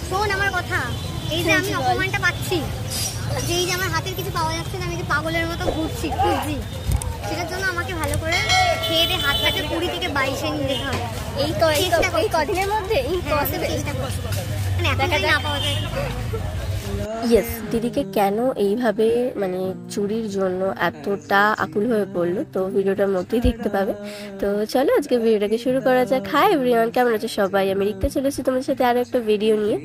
শোন আমার কথা, এই যে আমি অপমানটা পাচ্ছি, যে এই যে আমার হাতের কিছু পাওয়া যাচ্ছে না, আমি যে পাগলের মতো ঘুরছি খুঁজছি, সেটার জন্য আমাকে ভালো করে খেয়ে দিয়ে হাতটাকে 20 থেকে 22-এ নিয়ে যেতে হবে। এই কদিনের মধ্যে মানে এখন না পাওয়া যায়। ইয়েস, দিদিকে কেন এইভাবে মানে চুরির জন্য এতটা আকুল হয়ে পড়লো তো ভিডিওটার মধ্যেই দেখতে পাবে। তো চলো আজকে ভিডিওটাকে শুরু করা যাক। হাই এভরিওয়ান, কেমন আছে সবাই? আমি রিক্তা চলে এসেছি তোমাদের সাথে আরও একটা ভিডিও নিয়ে।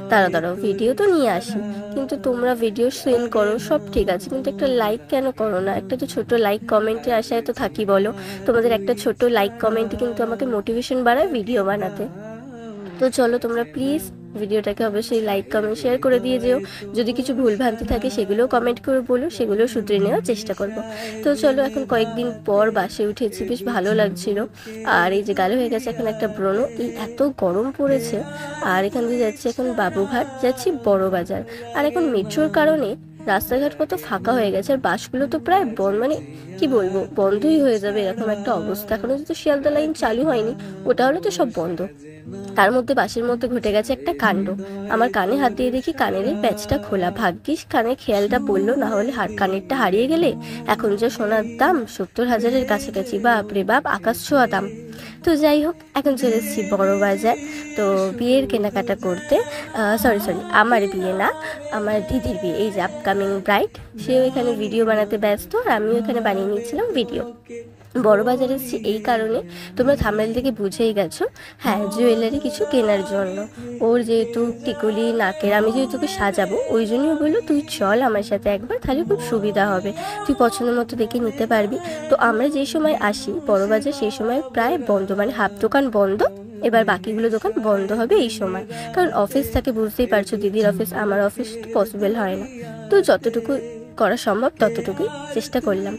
দাঁড়াও ভিডিও তো নিয়ে আসি, কিন্তু তোমরা ভিডিও সেন্ড করো সব ঠিক আছে, কিন্তু একটা লাইক কেন করো না? একটা তো ছোট লাইক কমেন্টের আশায় তো থাকি বলো। তোমাদের একটা ছোট লাইক কমেন্টই কিন্তু আমাকে মোটিভেশন বাড়ায় ভিডিও বানাতে। তো চলো তোমরা প্লিজ ভিডিওটাকে অবশ্যই লাইক কমেন্ট শেয়ার করে দিয়ে যেও। যদি কিছু ভুলভ্রান্তি থাকে সেগুলোও কমেন্ট করে বলো, সেগুলো শুধরে নেওয়ার চেষ্টা করবো। তো চলো, এখন কয়েকদিন পর বাসে উঠেছি, বেশ ভালো লাগছিল। আর এই যে গালে হয়ে গেছে এখন একটা ব্রণ, এই এত গরম পড়েছে। আর এখান দিয়ে যাচ্ছি এখন বাবুঘাট, যাচ্ছি বড় বাজার। আর এখন মেট্রোর কারণে রাস্তাঘাট কত ফাঁকা হয়ে গেছে, আর বাসগুলো তো প্রায় বন্ধ, মানে কি বলবো, বন্ধই হয়ে যাবে এরকম একটা অবস্থা। এখনো যদি শিয়ালদা লাইন চালু হয়নি, ওটা হলে তো সব বন্ধ। তার মধ্যে বাসের মধ্যে ঘটে গেছে একটা কাণ্ড। আমার কানে হাত দিয়ে দেখি কানের এই প্যাচটা খোলা। ভাগ্যিস কানে খেয়ালটা পড়লো, না হলে কানেরটা হারিয়ে গেলে এখন যে সোনার দাম 70,000-এর কাছাকাছি, বাপ রে বাপ, আকাশ ছোঁয়া দাম। তো যাই হোক, এখন চলে এসেছি বড় বাজার তো বিয়ের কেনাকাটা করতে। সরি আমার বিয়ে না, আমার দিদির বিয়ে। এই যে আপকামিং ব্রাইড, সেও এখানে ভিডিও বানাতে ব্যস্ত, আর আমিও এখানে বানিয়ে নিয়েছিলাম ভিডিও। বড় বাজারে এসেছি এই কারণে, তোমরা থাম্বনেল থেকে বুঝেই গেছো। হ্যাঁ, জুয়েলারি কিছু কেনার জন্য। ওর যেহেতু টিকুলি নাকের, আমি যেহেতু ওকে সাজাবো, ওই জন্যই বললো তুই চল আমার সাথে একবার, তাহলে খুব সুবিধা হবে, তুই পছন্দ মতো দেখে নিতে পারবি। তো আমরা যেই সময় আসি বড় বাজার, সেই সময় প্রায় বন্ধ, মানে হাফ দোকান বন্ধ। এবার বাকিগুলো দোকান বন্ধ হবে এই সময়, কারণ অফিস থাকে, বুঝতেই পারছো, দিদির অফিস, আমার অফিস তো পসিবল হয় না। তো যতটুকু করা সম্ভব ততটুকুই চেষ্টা করলাম।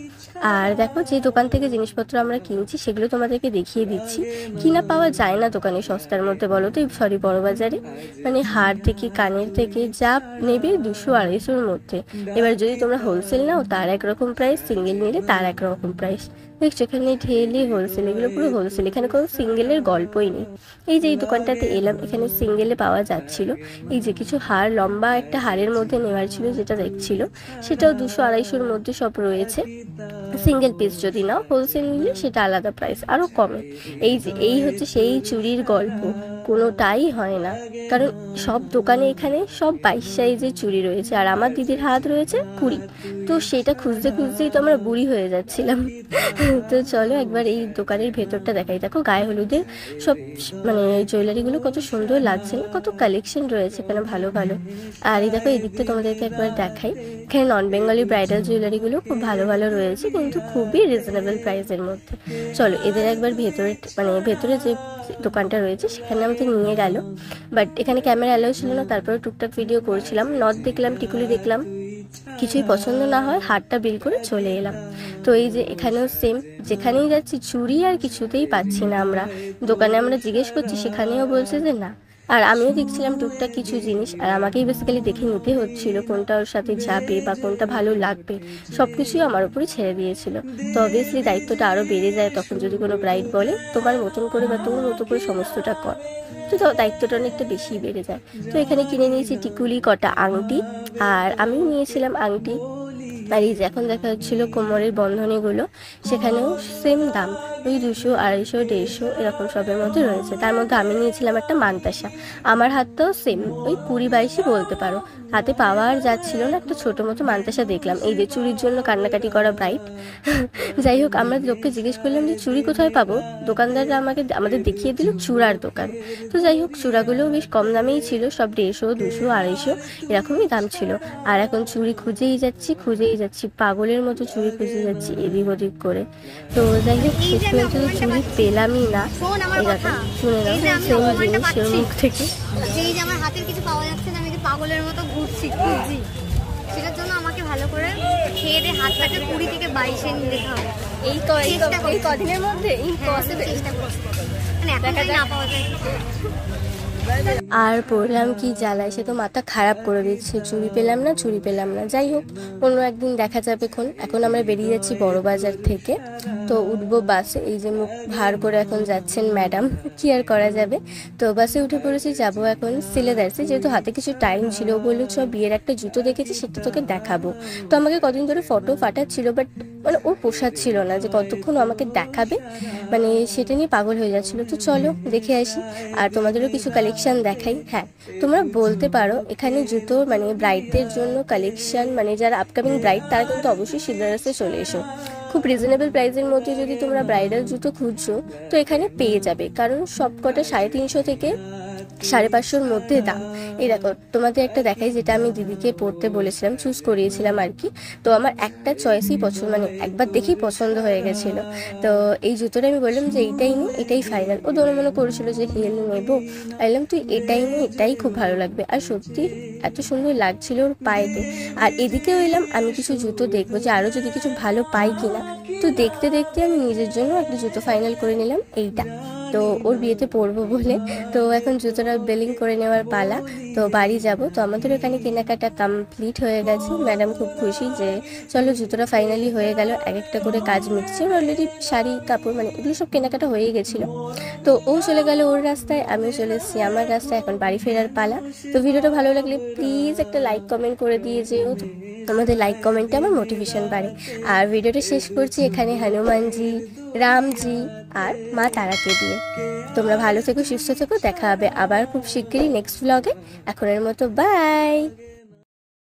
আর দেখো, যে দোকান থেকে জিনিসপত্র আমরা কিনছি সেগুলো তোমাদেরকে দেখিয়ে দিচ্ছি। কিনা পাওয়া যায় না দোকানে সস্তার মধ্যে, বলো তো, সরি বড় বাজারে। মানে হার থেকে কানের থেকে যা নেবে 200-250-এর মধ্যে। এবার যদি তোমরা হোলসেল নাও তার একরকম প্রাইস, সিঙ্গেল নিলে তার একরকম প্রাইস। দেখছো এখানে ঢেলে হোলসেল, এগুলো পুরো হোলসেল, এখানে কোনো সিঙ্গেলের গল্পই নেই। এই যে এই দোকানটাতে এলাম, এখানে সিঙ্গেলে পাওয়া যাচ্ছিল। এই যে কিছু হার, লম্বা একটা হারের মধ্যে নেওয়ার ছিল, যেটা দেখছিল সেটাও 200-250-এর মধ্যে সব রয়েছে। সিঙ্গেল পিস যদি নাও, হোলসেল নিলে সেটা আলাদা প্রাইস, আরও কমে। এই হচ্ছে সেই চুরির গল্প, কোনোটাই হয় না, কারণ সব দোকানে এখানে সব 22 সাইজের চুড়ি রয়েছে, আর আমার দিদির হাত রয়েছে 20। তো সেটা খুঁজতে খুঁজতেই তো আমরা বুড়ি হয়ে যাচ্ছিলাম। তো চলো একবার এই দোকানের ভেতরটা দেখাই। দেখো গায়ে হলুদের সব মানে জুয়েলারিগুলো কত সুন্দর লাগছে না, কত কালেকশন রয়েছে এখানে ভালো ভালো। আর এই দেখো এই দিকটা তোমাদেরকে একবার দেখাই, এখানে নন বেঙ্গলি ব্রাইডাল জুয়েলারিগুলো খুব ভালো ভালো রয়েছে, কিন্তু খুবই রিজনেবল প্রাইসের মধ্যে। চলো এদের একবার ভেতরে যে দোকানটা রয়েছে সেখানে আমাদের নিয়ে গেল, বাট এখানে ক্যামেরা অ্যালাউ ছিল না। তারপরে টুকটাক ভিডিও করছিলাম, নথ দেখলাম, টিকুলি দেখলাম, কিছুই পছন্দ না হয় হারটা বিল করে চলে এলাম। তো এই যে এখানেও সেম, যেখানেই যাচ্ছি চুড়ি আর কিছুতেই পাচ্ছি না আমরা। দোকানে আমরা জিজ্ঞেস করছি, সেখানেও বলছে যে না। আর আমিও দেখছিলাম টুকটাক কিছু জিনিস, আর আমাকেই বেসিক্যালি দেখে নিতে হচ্ছিল কোনটা ওর সাথে যাবে বা কোনটা ভালো লাগবে, সব কিছুই আমার উপরই ছেড়ে দিয়েছিল। তো অবভিয়াসলি দায়িত্বটা আরও বেড়ে যায় তখন, যদি কোনো ব্রাইড বলে তোমার মতন করে বা তোমার মতো করে সমস্তটা কর, তো দায়িত্বটা অনেকটা বেশিই বেড়ে যায়। তো এখানে কিনে নিয়েছি টিকুলি, কটা আংটি, আর আমিও নিয়েছিলাম আংটি। আর এই যে এখন দেখা যাচ্ছিলো কোমরের বন্ধনীগুলো, সেখানেও সেম দাম, ওই 200, 250, 150 এরকম সবের মধ্যে রয়েছে। তার মধ্যে আমি নিয়েছিলাম একটা মানতাসা, আমার হাতটাও সেম ওই 20-22 বলতে পারো। হাতে পাওয়া আর যাচ্ছিল না, একটা ছোটো মতো মানতাসা দেখলাম। এই যে চুরির জন্য কান্নাকাটি করা ব্রাইট। যাই হোক, আমরা লোককে জিজ্ঞেস করলাম যে চুড়ি কোথায় পাবো, দোকানদাররা আমাদের দেখিয়ে দিল চূড়ার দোকান। তো যাই হোক, চূড়াগুলোও বেশ কম দামেই ছিল, সব 150, 200, 250 এরকমই দাম ছিল। আর এখন চুড়ি খুঁজেই যাচ্ছি পাগলের মতো, চুড়ি খুঁজে যাচ্ছি এদিক ওদিক করে। তো যাই হোক, শেষ পর্যন্ত চুড়ি পেলামই না। এরকম শুনে নাও সেম জিনিস ওর মুখ থেকে। এই যে আমার হাতের কিছু পাওয়া যাচ্ছে না, আমি যে পাগলের মতো ঘুরছি খুঁজছি, সেটার জন্য আমাকে ভালো করে খেয়ে দিয়ে হাতটাকে 20 থেকে 22-এ নিয়ে যেতে হবে। এই কদিনের মধ্যে ইম্পসিবল, চেষ্টা করছি, মানে এখন না পাওয়া যায়। আর পড়লাম কি জ্বালায়, সে তো মাথা খারাপ করে দিচ্ছে, চুড়ি পেলাম না চুড়ি পেলাম না। যাই হোক, অন্য একদিন দেখা যাবে। এখন আমরা বেরিয়ে যাচ্ছি বড় বাজার থেকে। তো উঠবো বাসে, এই যে মুখ ভার করে এখন যাচ্ছেন ম্যাডাম, কি আর করা যাবে। তো বাসে উঠে পড়েছি, যাবো এখন সিলেদার্সে। যেহেতু হাতে কিছু টাইম ছিল, বললো চ বিয়ের একটা জুতো দেখেছি সেটা তোকে দেখাবো। তো আমাকে কদিন ধরে ফটো পাঠাচ্ছিল, বাট মানে ওর পোষাচ্ছিল না যে কতক্ষণ আমাকে দেখাবে, মানে সেটা নিয়ে পাগল হয়ে যাচ্ছিলো। তো চলো দেখে আসি, আর তোমাদেরও কিছু কালেকশন দেখাই। হ্যাঁ, তোমরা বলতে পারো এখানে জুতো মানে ব্রাইডদের জন্য কালেকশন, মানে যারা আপকামিং ব্রাইড তারা কিন্তু অবশ্যই সিলেদার্সে চলে এসো। খুব রিজনেবল প্রাইসের মধ্যে যদি তোমরা ব্রাইডাল জুতো খুঁজছো তো এখানে পেয়ে যাবে, কারণ সব কটা 350 থেকে 550-র মধ্যে দাম। এই দেখো, তোমাদের একটা দেখাই, যেটা আমি দিদিকে পরতে বলেছিলাম, চুজ করিয়েছিলাম আর কি। তো আমার একটা চয়েসই পছন্দ, মানে একবার দেখেই পছন্দ হয়ে গেছিলো। তো এই জুতোটা আমি বললাম যে এইটাই নি, এটাই ফাইনাল। ও দোনো মনে করেছিল যে হিল নেবো, বললাম তুই এটাই নি, এটাই খুব ভালো লাগবে। আর সত্যি এত সুন্দর লাগছিল ওর পায়েতে। আর এদিকেও এলাম আমি কিছু জুতো দেখবো, যে আরও যদি কিছু ভালো পাই কিনা। তো দেখতে দেখতে আমি নিজের জন্য একটা জুতো ফাইনাল করে নিলাম, এইটা। তো ওর বিয়েতে পরবো বলে। তো এখন জুতোটা বেলিং করে নেওয়ার পালা। তো বাড়ি যাব। তো আমাদের এখানে কেনাকাটা কমপ্লিট হয়ে গেছে। ম্যাডাম খুব খুশি যে চলো জুতোটা ফাইনালি হয়ে গেল, এক একটা করে কাজ মিটছে। ওর অলরেডি শাড়ি কাপড় মানে এগুলো সব কেনাকাটা হয়ে গেছিলো। তো ও চলে গেল ওর রাস্তায়, আমিও চলে এসেছি আমার রাস্তায়। এখন বাড়ি ফেরার পালা। তো ভিডিওটা ভালো লাগলে প্লিজ একটা লাইক কমেন্ট করে দিয়ে যেও, তোমাদের লাইক কমেন্টে আমার মোটিভেশন বাড়ে। আর ভিডিওটা শেষ করছি এখানে হনুমানজি, রামজি আর মা তারাকে দিয়ে। তোমরা ভালো থেকো, সুস্থ থেকো, দেখা হবে আবার খুব শিগগিরই নেক্সট ব্লগে। এখনের মতো বাই।